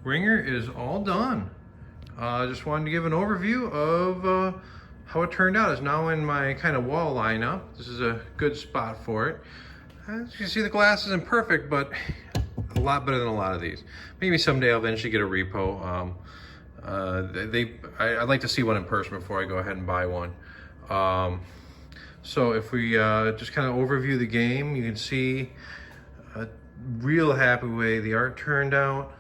ringer is all done. I just wanted to give an overview of how it turned out. It's now in my kind of wall lineup. This is a good spot for it. As you can see, the glass isn't perfect, but a lot better than a lot of these. Maybe someday I'll eventually get a repo. I'd like to see one in person before I go ahead and buy one. So if we just kind of overview the game, you can see a real happy way the art turned out.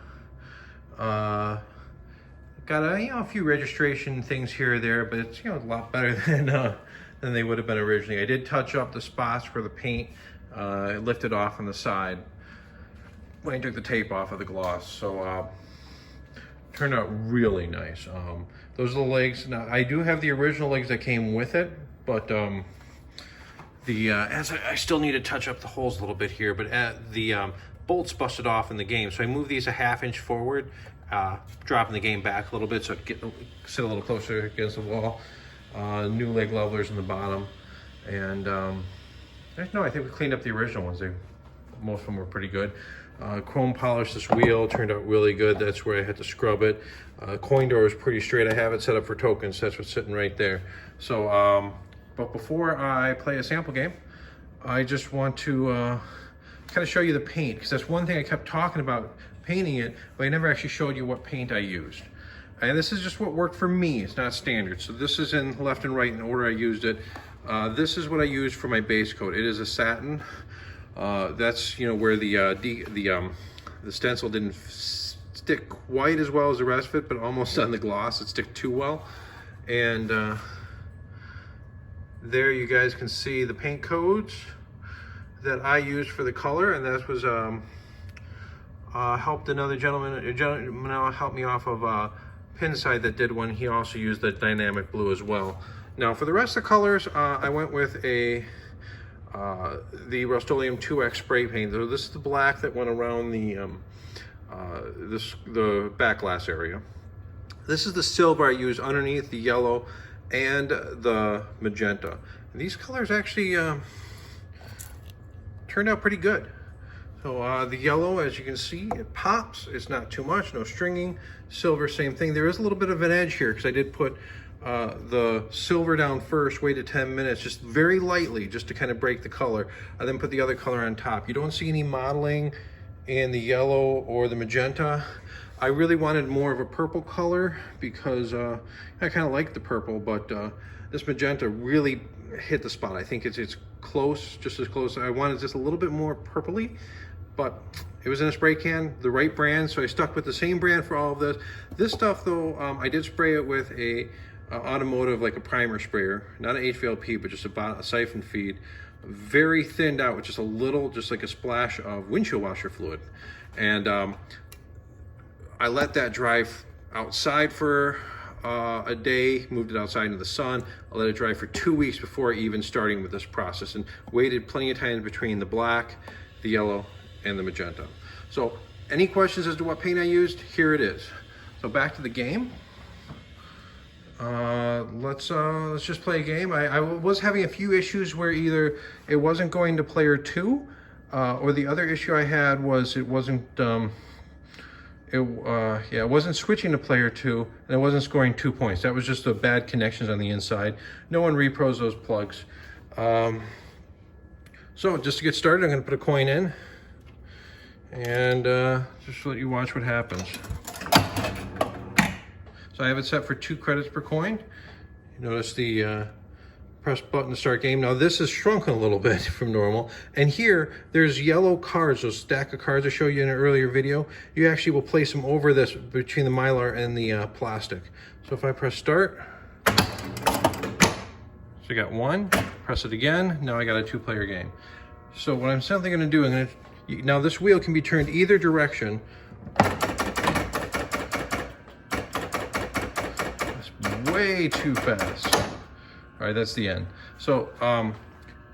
Got a few registration things here or there, but it's a lot better than they would have been originally. I did touch up the spots for the paint. It lifted off on the side when I took the tape off of the gloss, so turned out really nice. Those are the legs. Now I do have the original legs that came with it, but I still need to touch up the holes a little bit here. But the bolts busted off in the game, so I moved these a ½ inch forward, dropping the game back a little bit so it could sit a little closer against the wall. New leg levelers in the bottom, and I think we cleaned up the original ones. Most of them were pretty good. Chrome polished this wheel, turned out really good. That's where I had to scrub it. Coin door is pretty straight. I have it set up for tokens. That's what's sitting right there. So, but before I play a sample game, I just want to kind of show you the paint, because that's one thing I kept talking about, painting it, but I never actually showed you what paint I used. And this is just what worked for me. It's not standard. So this is in left and right in order I used it. This is what I used for my base coat. It is a satin. That's where the stencil didn't stick quite as well as the rest of it, but almost on the gloss it stick too well. And there you guys can see the paint codes that I used for the color, and that was helped another gentleman. A gentleman helped me off of Pinside that did one. He also used the dynamic blue as well. Now for the rest of the colors, I went with the Rust-Oleum 2X spray paint. So this is the black that went around the back glass area. This is the silver I used underneath the yellow and the magenta. And these colors actually turned out pretty good. So the yellow, as you can see, it pops. It's not too much, no stringing. Silver, same thing. There is a little bit of an edge here because I did put the silver down first, waited 10 minutes, just very lightly, just to kind of break the color. I then put the other color on top. You don't see any modeling in the yellow or the magenta. I really wanted more of a purple color because I kind of like the purple, but this magenta really hit the spot. I think it's close, just as close. I wanted just a little bit more purpley, but it was in a spray can, the right brand, so I stuck with the same brand for all of this. This stuff though, I did spray it with a automotive, like a primer sprayer, not an HVLP, but just a siphon feed, very thinned out with just a little, just like a splash of windshield washer fluid. And I let that dry outside for a day, moved it outside into the sun. I let it dry for 2 weeks before even starting with this process, and waited plenty of time between the black, the yellow, and the magenta. So any questions as to what paint I used? Here it is. So back to the game. Let's just play a game. I was having a few issues where either it wasn't going to player 2, or the other issue I had was it wasn't it wasn't switching to player 2, and it wasn't scoring 2 points. That was just the bad connections on the inside. No one repros those plugs. So just to get started, I'm going to put a coin in and just let you watch what happens. So I have it set for 2 credits per coin. You notice the press button to start game. Now this is shrunken a little bit from normal. And here, there's yellow cards, those stack of cards I showed you in an earlier video. You actually will place them over this, between the Mylar and the plastic. So if I press start, so I got 1, press it again, now I got a 2-player game. So what I'm simply gonna do, now this wheel can be turned either direction. Way too fast. All right, that's the end. So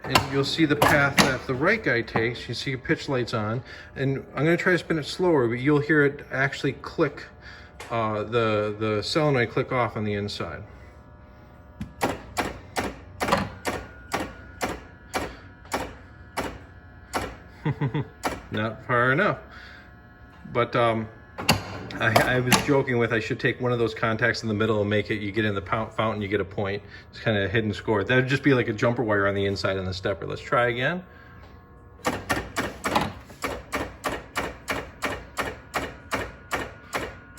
and you'll see the path that the right guy takes. You see pitch lights on, and I'm going to try to spin it slower, but you'll hear it actually click, the solenoid click off on the inside. Not far enough. But I was joking with I should take one of those contacts in the middle and make it, you get in the fountain, you get a point. It's kind of a hidden score. That would just be like a jumper wire on the inside on the stepper. Let's try again.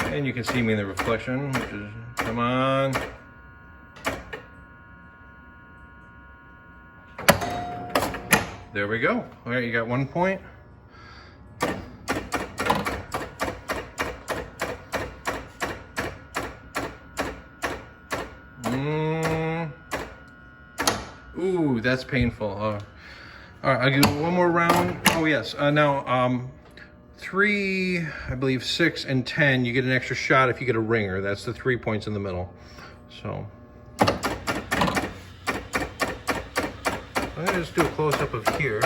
And you can see me in the reflection, which is, come on. There we go. All right, you got 1 point. Ooh, that's painful. All right, I'll give one more round. Oh yes, now 3, I believe 6 and 10, you get an extra shot if you get a ringer. That's the 3 points in the middle. So I'm gonna just do a close-up of here.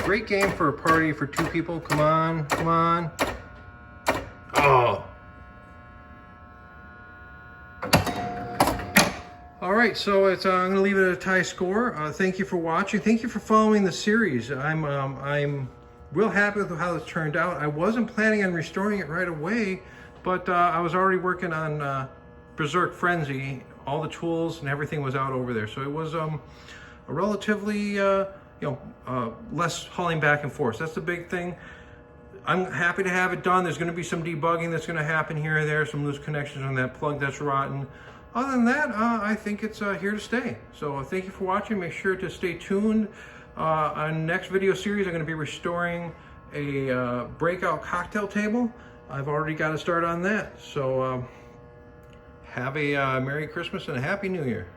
Great game for a party for 2 people. Come on, come on. Oh. All right, so it's I'm gonna leave it at a tie score. Thank you for watching. Thank you for following the series. I'm real happy with how it turned out. I wasn't planning on restoring it right away, but I was already working on Berserk Frenzy. All the tools and everything was out over there, so it was a relatively less hauling back and forth. That's the big thing. I'm happy to have it done. There's going to be some debugging that's going to happen here and there, some loose connections on that plug that's rotten. Other than that, I think it's here to stay. So thank you for watching. Make sure to stay tuned. On next video series, I'm going to be restoring a breakout cocktail table. I've already got to start on that. So have a Merry Christmas and a Happy New Year.